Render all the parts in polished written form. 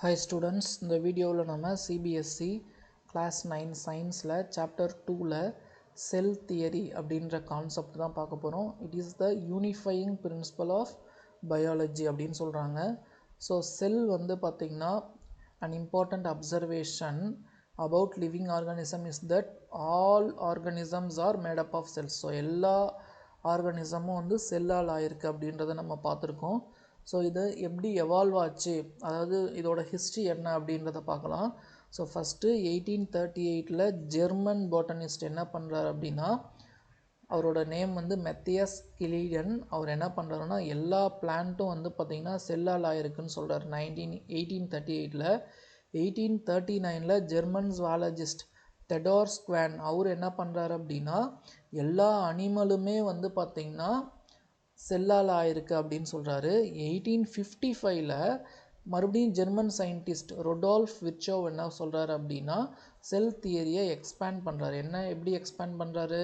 Hi students, இந்த வீடியோவில் நம்ம CBSE class 9 scienceல chapter 2ல cell theory அப்படின்ற கான்செப்ட் தான் பார்க்க போகிறோம். It is the unifying principle of biology அப்படின்னு சொல்கிறாங்க. ஸோ செல் வந்து பார்த்திங்கன்னா an important observation about living organism is that all organisms are made up of cells. So எல்லா ஆர்கானிசமும் வந்து செல்லால் ஆயிருக்கு அப்படின்றத நம்ம பார்த்துருக்கோம். ஸோ இது எப்படி எவால்வ் ஆச்சு, அதாவது இதோட ஹிஸ்ட்ரி என்ன அப்படின்றத பார்க்கலாம். ஸோ ஃபஸ்ட்டு 1838 ஜெர்மன் பாட்டனிஸ்ட் என்ன பண்ணுறாரு அப்படின்னா, அவரோட நேம் வந்து மெத்தியஸ் கிலீடன். அவர் என்ன பண்ணுறாருன்னா எல்லா பிளான்ட்டும் வந்து பார்த்திங்கன்னா செல்லால் ஆயிருக்குன்னு சொல்கிறார் 1838. 1839 ஜெர்மன் ஜுவாலஜிஸ்ட் தெடோர் ஸ்குவான் அவர் என்ன பண்ணுறாரு அப்படின்னா எல்லா அனிமலுமே வந்து பார்த்திங்கன்னா செல்லால் ஆயிருக்கு அப்படின்னு சொல்கிறாரு. 1855 மறுபடியும் ஜெர்மன் சயின்டிஸ்ட் ரொடால்ஃப் விர்ச்சோவ் என்ன சொல்கிறாரு அப்படின்னா செல் தியரியை எக்ஸ்பேண்ட் பண்ணுறாரு. எப்படி எக்ஸ்பேண்ட் பண்ணுறாரு?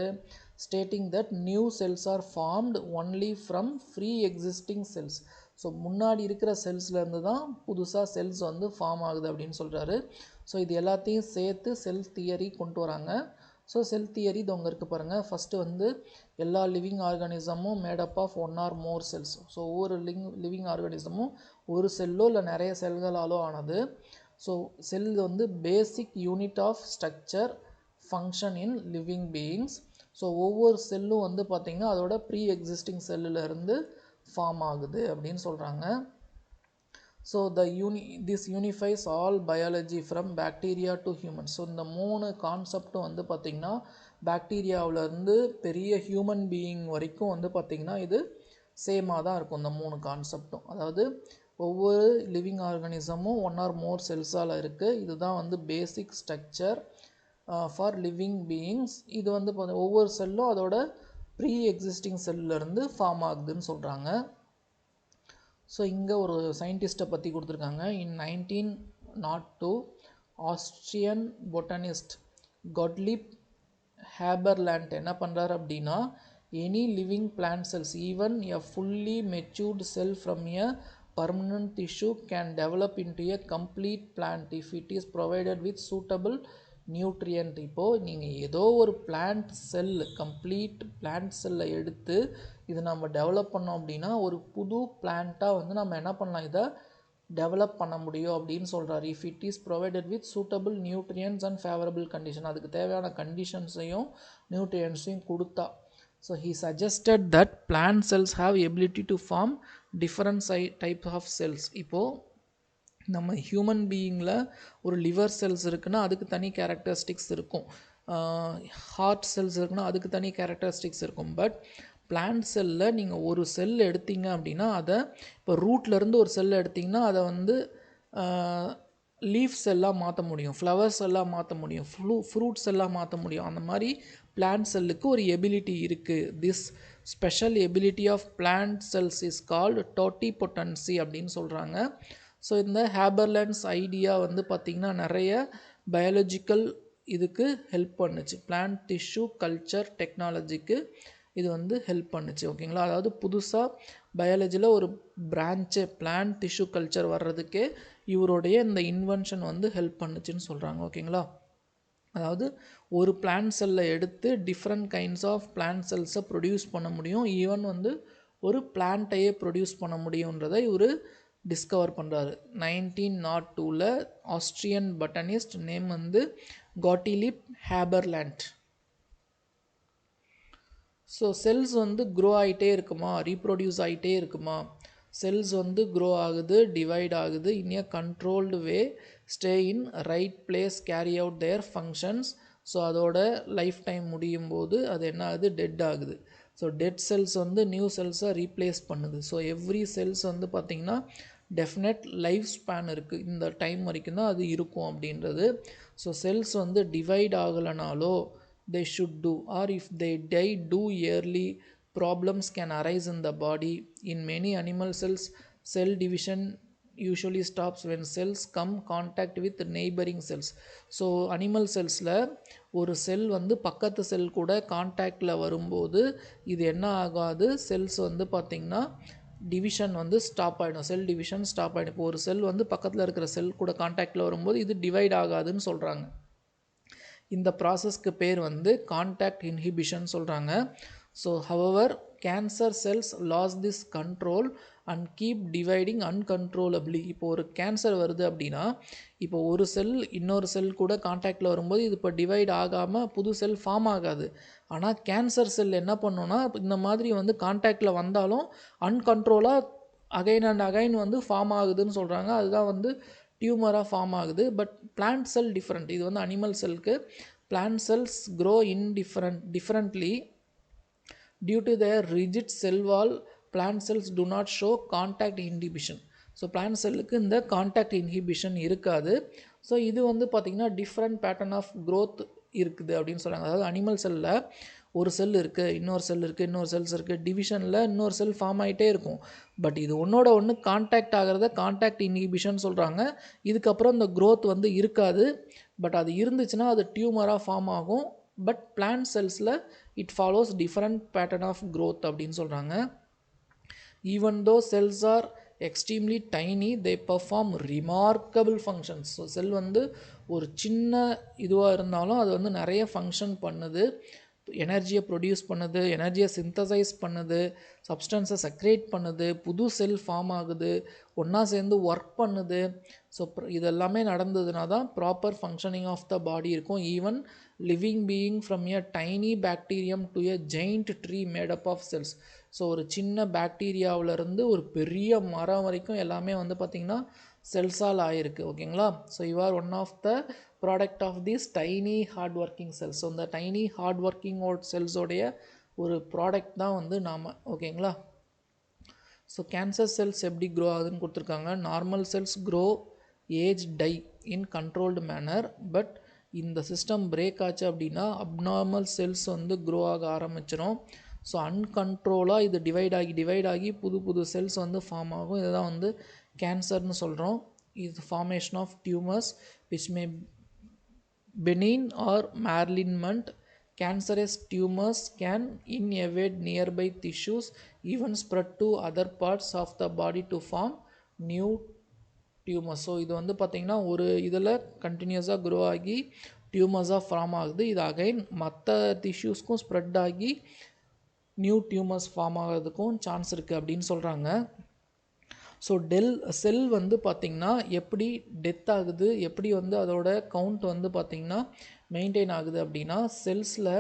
Stating that new cells are formed only from free existing cells. So முன்னாடி இருக்கிற செல்ஸ்லேருந்து தான் புதுசாக செல்ஸ் வந்து ஃபார்ம் ஆகுது அப்படின்னு சொல்கிறாரு. ஸோ இது எல்லாத்தையும் சேர்த்து செல் தியரி கொண்டு வராங்க. ஸோ செல் தியரி இது உங்க இருக்குது பாருங்கள். ஃபஸ்ட்டு வந்து எல்லா லிவிங் ஆர்கானிசமும் made up of one or more cells. So ஒவ்வொரு லிவிங் ஆர்கானிசமும் ஒரு செல்லோ இல்லை நிறைய செல்களாலோ ஆனது. ஸோ செல் வந்து basic unit of structure function in living beings. So ஒவ்வொரு செல்லும் வந்து பார்த்திங்கன்னா அதோட ப்ரீ எக்ஸிஸ்டிங் செல்லுலேருந்து ஃபார்ம் ஆகுது அப்படின்னு சொல்கிறாங்க. So this unifies all biology from bacteria to humans. So இந்த மூணு கான்செப்டும் வந்து பார்த்திங்கன்னா பாக்டீரியாவிலேருந்து பெரிய ஹியூமன் பீயிங் வரைக்கும் வந்து பார்த்திங்கன்னா இது சேமாக தான் இருக்கும் இந்த மூணு கான்செப்டும். அதாவது ஒவ்வொரு லிவிங் ஆர்கானிசமும் ஒன் ஆர் மோர் செல்ஸால் இருக்குது. இதுதான் வந்து பேசிக் ஸ்ட்ரக்சர் ஃபார் லிவிங் பீயிங்ஸ். இது வந்து ஒவ்வொரு செல்லும் அதோட ப்ரீ எக்ஸிஸ்டிங் செல்லிருந்து ஃபார்ம் ஆகுதுன்னு சொல்கிறாங்க. ஸோ இங்கே ஒரு சயின்டிஸ்ட்டை பற்றி கொடுத்துருக்காங்க. In 1902 Austrian botanist Gottlieb Haberlandt என்ன பண்ணுறாரு அப்படின்னா any living plant cells even a fully matured cell from a permanent tissue can develop into a complete plant if it is provided with suitable nutrient. இப்போது நீங்கள் ஏதோ ஒரு plant செல் complete plant செல்லை எடுத்து இது நம்ம டெவலப் பண்ணோம் அப்படின்னா ஒரு புது பிளான்ட்டாக வந்து நம்ம என்ன பண்ணலாம், இதை டெவலப் பண்ண முடியும் அப்படின்னு சொல்கிறார். If it is provided with suitable nutrients and favourable condition, அதுக்கு தேவையான கண்டிஷன்ஸையும் நியூட்ரியன்ஸையும் கொடுத்தா. So he suggested that plant cells have ability to form different types of cells. இப்போது நம்ம ஹியூமன் பீயிங்கில் ஒரு லிவர் செல்ஸ் இருக்குன்னா அதுக்கு தனி கேரக்டரிஸ்டிக்ஸ் இருக்கும், ஹார்ட் செல்ஸ் இருக்குன்னா அதுக்கு தனி கேரக்டரிஸ்டிக்ஸ் இருக்கும். பட் பிளான்ட் செல்லில் நீங்கள் ஒரு செல் எடுத்தீங்க அப்படின்னா அதை இப்போ ரூட்லேருந்து ஒரு செல் எடுத்திங்கன்னா அதை வந்து லீஃப் செல்லாக மாற்ற முடியும், ஃப்ளவர்ஸ் எல்லாம் மாற்ற முடியும், ஃப்ரூட்ஸ் எல்லாம் மாற்ற முடியும். அந்த மாதிரி பிளான்ட் செல்லுக்கு ஒரு எபிலிட்டி இருக்குது. This special ability of plant cells is called totipotency அப்படின்னு சொல்கிறாங்க. ஸோ இந்த ஹேபர்லேண்ட்ஸ் ஐடியா வந்து பார்த்திங்கன்னா நிறைய பயாலஜிக்கல் இதுக்கு ஹெல்ப் பண்ணுச்சு, பிளான்ட் டிஷ்யூ கல்ச்சர் டெக்னாலஜிக்கு இது வந்து ஹெல்ப் பண்ணுச்சு. ஓகேங்களா? அதாவது புதுசாக பயாலஜியில் ஒரு பிரான்ச்சு பிளான்ட் டிஷ்யூ கல்ச்சர் வர்றதுக்கே இவருடைய இந்த இன்வென்ஷன் வந்து ஹெல்ப் பண்ணுச்சுன்னு சொல்கிறாங்க. ஓகேங்களா? அதாவது ஒரு பிளான்ட் செல்லை எடுத்து டிஃப்ரெண்ட் கைண்ட்ஸ் ஆஃப் பிளான்ட் செல்ஸை ப்ரொடியூஸ் பண்ண முடியும், ஈவன் வந்து ஒரு பிளான்ட்டையே ப்ரொடியூஸ் பண்ண முடியுன்றதை இவர் டிஸ்கவர் பண்ணுறாரு. 1902 ஆஸ்ட்ரியன் பட்டனிஸ்ட் நேம் வந்து காட்டிலிப் ஹேபர்லேண்ட். ஸோ செல்ஸ் வந்து க்ரோ ஆகிட்டே இருக்குமா, ரீப்ரொடியூஸ் ஆகிட்டே இருக்குமா? செல்ஸ் வந்து க்ரோ ஆகுது, டிவைட் ஆகுது in a controlled way, stay in right place, carry out their functions. So அதோட லைஃப் டைம் முடியும் போது அது என்ன ஆகுது, டெட் ஆகுது. ஸோ டெட் செல்ஸ் வந்து நியூ செல்ஸை ரீப்ளேஸ் பண்ணுது. ஸோ எவ்ரி செல்ஸ் வந்து பார்த்திங்கன்னா டெஃபினட் லைஃப் ஸ்பேன் இருக்குது, இந்த டைம் வரைக்கும் தான் அது இருக்கும் அப்படின்றது. ஸோ செல்ஸ் வந்து divide ஆகலைனாலோ they should do, or if they die do early, problems can arise in the body. In many animal cells cell division usually stops when cells come contact with neighboring cells. So animal செல்ஸில் ஒரு cell வந்து பக்கத்து செல் கூட கான்டாக்டில் வரும்போது இது என்ன ஆகாது, cells வந்து பார்த்திங்கன்னா டிவிஷன் வந்து ஸ்டாப் ஆகிடும், செல் டிவிஷன் ஸ்டாப் ஆகிடும். இப்போ ஒரு செல் வந்து பக்கத்தில் இருக்கிற செல் கூட காண்டாக்டில் வரும்போது இது டிவைட் ஆகாதுன்னு சொல்கிறாங்க. இந்த ப்ராசஸ்க்கு பேர் வந்து கான்டாக்ட் இன்ஹிபிஷன் சொல்கிறாங்க. So however cancer cells lose this control and keep dividing uncontrollably. இப்போ ஒரு கேன்சர் வருது அப்படின்னா இப்போ ஒரு செல் இன்னொரு செல் கூட கான்டாக்டில் வரும்போது இது இப்போ டிவைட் ஆகாமல் புது செல் ஃபார்ம் ஆகாது. ஆனால் கேன்சர் செல் என்ன பண்ணுன்னா இந்த மாதிரி வந்து கான்டாக்டில் வந்தாலும் அன்கண்ட்ரோலாக அகைன் அண்ட் அகைன் வந்து ஃபார்ம் ஆகுதுன்னு சொல்கிறாங்க. அதுதான் வந்து டியூமராக ஃபார்ம் ஆகுது. But plant cell different. இது வந்து அனிமல் செல்க்கு. Plant cells grow differently due to their rigid cell wall. Plant cells do not show contact inhibition. So plant செல்லுக்கு இந்த கான்டாக்ட் இன்ஹிபிஷன் இருக்காது. ஸோ இது வந்து பார்த்திங்கன்னா டிஃப்ரெண்ட் பேட்டர்ன் ஆஃப் க்ரோத் இருக்குது அப்படின்னு சொல்கிறாங்க. அதாவது அனிமல் செல்லில் ஒரு செல் இருக்குது, இன்னொரு செல் இருக்குது, இன்னொரு செல்ஸ் இருக்குது, டிவிஷனில் இன்னொரு செல் ஃபார்ம் ஆகிட்டே இருக்கும். பட் இது ஒன்றோட ஒன்று கான்டாக்ட் ஆகிறத கான்டாக்ட் இன்ஹிபிஷன் சொல்கிறாங்க. இதுக்கப்புறம் இந்த க்ரோத் வந்து இருக்காது. பட் அது இருந்துச்சுன்னா அது டியூமராக ஃபார்ம் ஆகும். பட் பிளான்ட் செல்ஸில் it follows different pattern of growth அப்படின்னு சொல்கிறாங்க. Even though cells are extremely tiny they perform remarkable functions. So cell வந்து ஒரு சின்ன இதுவாக இருந்தாலும் அது வந்து நிறைய ஃபங்க்ஷன் பண்ணுது. எனர்ஜியை ப்ரொடியூஸ் பண்ணுது, எனர்ஜியை சிந்தசைஸ் பண்ணுது, சப்ஸ்டன்ஸை செக்ரேட் பண்ணுது, புது செல் ஃபார்ம் ஆகுது, ஒன்றா சேர்ந்து ஒர்க் பண்ணுது. ஸோ இதெல்லாமே நடந்ததுனா தான் proper functioning of the body இருக்கும். Even living being from a tiny bacterium to a giant tree made up of cells. So ஒரு சின்ன பாக்டீரியாவிலேருந்து ஒரு பெரிய மரம் வரைக்கும் எல்லாமே வந்து பார்த்திங்கன்னா செல்ஸால் ஆகிருக்கு. ஓகேங்களா? So you are one of the product of these tiny hard working cells. So இந்த டைனி ஹார்ட் ஒர்க்கிங் செல்ஸோடைய ஒரு ப்ராடக்ட் தான் வந்து நாம். ஓகேங்களா? ஸோ கேன்சர் செல்ஸ் எப்படி க்ரோ ஆகுதுன்னு கொடுத்துருக்காங்க. Normal cells grow age die in controlled manner. But இந்த சிஸ்டம் பிரேக் ஆச்சு அப்படின்னா அப்நார்மல் செல்ஸ் வந்து க்ரோ ஆக ஆரம்பிச்சிடும். ஸோ அன்கண்ட்ரோலாக இது டிவைட் ஆகி புது செல்ஸ் வந்து ஃபார்ம் ஆகும். இதை தான் வந்து கேன்சர்னு சொல்கிறோம். இது formation of tumours which may benign or malignant. Cancerous tumors can invade nearby tissues, even spread to other parts of the body to form new tumors. So இது வந்து பார்த்திங்கன்னா ஒரு இதில் கண்டினியூஸாக க்ரோ ஆகி டியூமர்ஸாக ஃபார்ம் ஆகுது. இது அகைன் மற்ற டிஷ்யூஸ்க்கும் ஸ்ப்ரெட் ஆகி நியூ டியூமர்ஸ் ஃபார்ம் ஆகிறதுக்கும் சான்ஸ் இருக்குது அப்படின்னு சொல்கிறாங்க. ஸோ செல் வந்து பார்த்திங்கன்னா எப்படி டெத் ஆகுது, எப்படி வந்து அதோட கவுண்ட் வந்து பார்த்திங்கன்னா மெயின்டைன் ஆகுது அப்படின்னா செல்ஸில்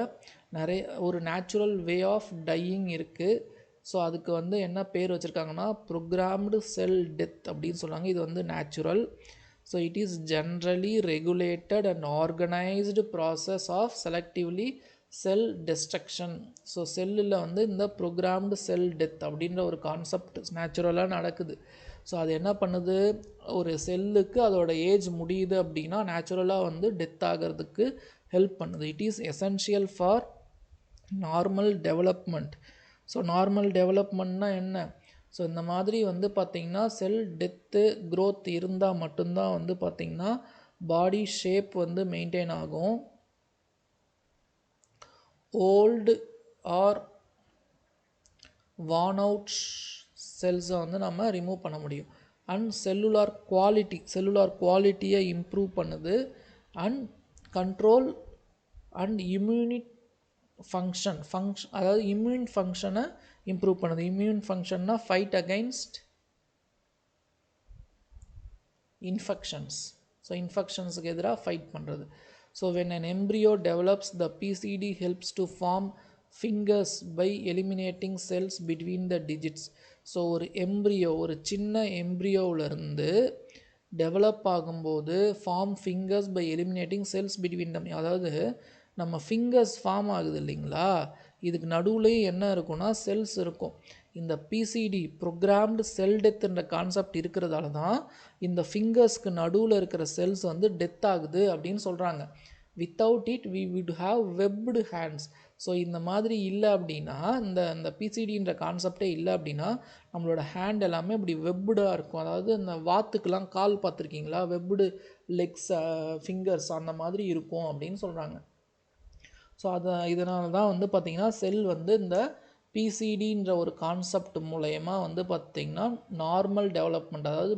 நிறைய ஒரு நேச்சுரல் வே ஆஃப் டையிங் இருக்குது. ஸோ அதுக்கு வந்து என்ன பேர் வச்சுருக்காங்கன்னா ப்ரோக்ராம்டு செல் டெத் அப்படின்னு சொல்கிறாங்க. இது வந்து natural. So it is generally regulated and organised process of selectively cell destruction. So செல்லில் வந்து இந்த ப்ரோக்ராம்டு செல் டெத் அப்படின்ற ஒரு கான்செப்ட் நேச்சுரலாக நடக்குது. ஸோ அது என்ன பண்ணுது, ஒரு செல்லுக்கு அதோட ஏஜ் முடியுது அப்படின்னா நேச்சுரலாக வந்து டெத் ஆகிறதுக்கு ஹெல்ப் பண்ணுது. It is essential for normal development. So normal டெவலப்மெண்ட்னா என்ன? ஸோ இந்த மாதிரி வந்து பார்த்திங்கன்னா செல் டெத்து க்ரோத் இருந்தால் மட்டும்தான் வந்து பார்த்திங்கன்னா பாடி ஷேப் வந்து மெயின்டைன் ஆகும். ஓல்டு ஆர் வார்ன் அவுட் செல்ஸை வந்து நம்ம ரிமூவ் பண்ண முடியும். அண்ட் செல்லுலார் குவாலிட்டியை இம்ப்ரூவ் பண்ணுது. அண்ட் கண்ட்ரோல் அண்ட் இம்யூனிட் ஃபங்க்ஷன் அதாவது இம்யூன் ஃபங்க்ஷனை இம்ப்ரூவ் பண்ணுது. இம்யூன் ஃபங்க்ஷன்னா ஃபைட் அகைன்ஸ்ட் இன்ஃபெக்ஷன்ஸ். ஸோ இன்ஃபெக்ஷன்ஸுக்கு எதிராக ஃபைட் பண்ணுறது. So when an embryo develops, the PCD helps to form fingers by eliminating cells between the digits. So ஒரு சின்ன எம்ப்ரியோவிலேருந்து டெவலப் ஆகும்போது form fingers by eliminating cells between them. அதாவது நம்ம fingers form ஆகுது இல்லைங்களா, இதுக்கு நடுவுலேயும் என்ன இருக்குன்னா செல்ஸ் இருக்கும். இந்த பிசிடி ப்ரோக்ராம்டு செல் டெத்துன்ற கான்செப்ட் இருக்கிறதால தான் இந்த ஃபிங்கர்ஸ்க்கு நடுவில் இருக்கிற செல்ஸ் வந்து டெத் ஆகுது அப்படின்னு சொல்கிறாங்க. Without it we would have webbed hands. So இந்த மாதிரி இல்லை அப்படின்னா இந்த பிசிடின்ற கான்செப்டே இல்லை அப்படின்னா நம்மளோட ஹேண்ட் எல்லாமே இப்படி வெப்புடாக இருக்கும். அதாவது இந்த வாத்துக்கெலாம் கால் பார்த்துருக்கீங்களா, வெப்புடு லெக்ஸ் ஃபிங்கர்ஸ் அந்த மாதிரி இருக்கும் அப்படின்னு சொல்கிறாங்க. ஸோ இதனால தான் வந்து பார்த்திங்கன்னா செல் வந்து இந்த பிசிடின்ற ஒரு கான்செப்ட் மூலயமா வந்து பார்த்திங்கன்னா நார்மல் டெவலப்மெண்ட், அதாவது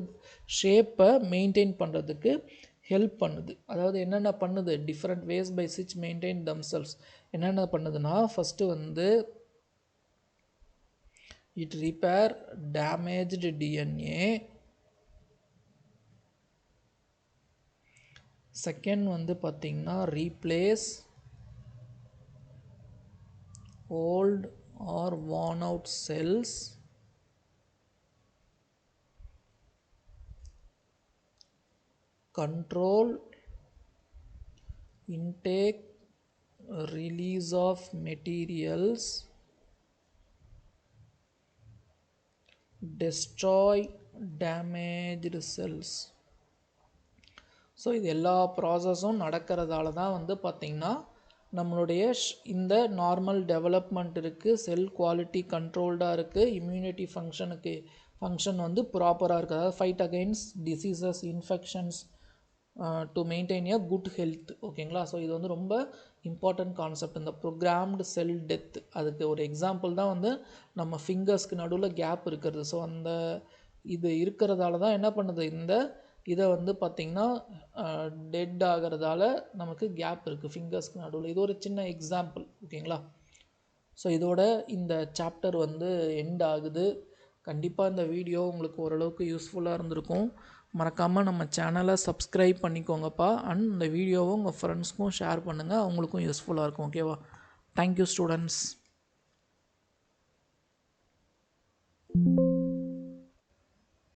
ஷேப்பை மெயின்டைன் பண்ணுறதுக்கு ஹெல்ப் பண்ணுது. அதாவது என்னென்ன பண்ணுது, different ways by which maintain themselves. என்னென்ன பண்ணுதுன்னா, ஃபஸ்ட்டு வந்து it repair damaged DNA. Second வந்து பார்த்திங்கன்னா replace old or worn out cells. Control intake, release of materials. Destroy damaged cells. So இது எல்லா ப்ராசஸும் நடக்கிறதால தான் வந்து பார்த்திங்கன்னா நம்மளுடைய இந்த நார்மல் டெவலப்மெண்ட் இருக்குது, செல் குவாலிட்டி கண்ட்ரோல்டாக இருக்குது, இம்யூனிட்டி ஃபங்க்ஷன் வந்து ப்ராப்பராக இருக்குது. அதாவது fight against diseases, infections, to maintain a good health. ஓகேங்களா? ஸோ இது வந்து ரொம்ப இம்பார்ட்டன்ட் கான்செப்ட். இந்த ப்ரோக்ராம்டு செல் டெத், அதுக்கு ஒரு எக்ஸாம்பிள் தான் வந்து நம்ம ஃபிங்கர்ஸ்க்கு நடுவில் கேப் இருக்கிறது. ஸோ அந்த இது இருக்கிறதால தான் என்ன பண்ணுது, இந்த இதை வந்து பார்த்திங்கன்னா டெட் ஆகிறதால நமக்கு கேப் இருக்குது ஃபிங்கர்ஸ்க்கு நடுவில். இது ஒரு சின்ன எக்ஸாம்பிள். ஓகேங்களா? ஸோ இதோட இந்த சாப்டர் வந்து எண்ட் ஆகுது. கண்டிப்பாக இந்த வீடியோ உங்களுக்கு ஓரளவுக்கு யூஸ்ஃபுல்லாக இருந்திருக்கும். மறக்காமல் நம்ம சேனலை சப்ஸ்கிரைப் பண்ணிக்கோங்கப்பா. அண்ட் இந்த வீடியோவை உங்கள் ஃப்ரெண்ட்ஸ்க்கும் ஷேர் பண்ணுங்கள், அவங்களுக்கும் யூஸ்ஃபுல்லாக இருக்கும். ஓகேவா? Thank you students.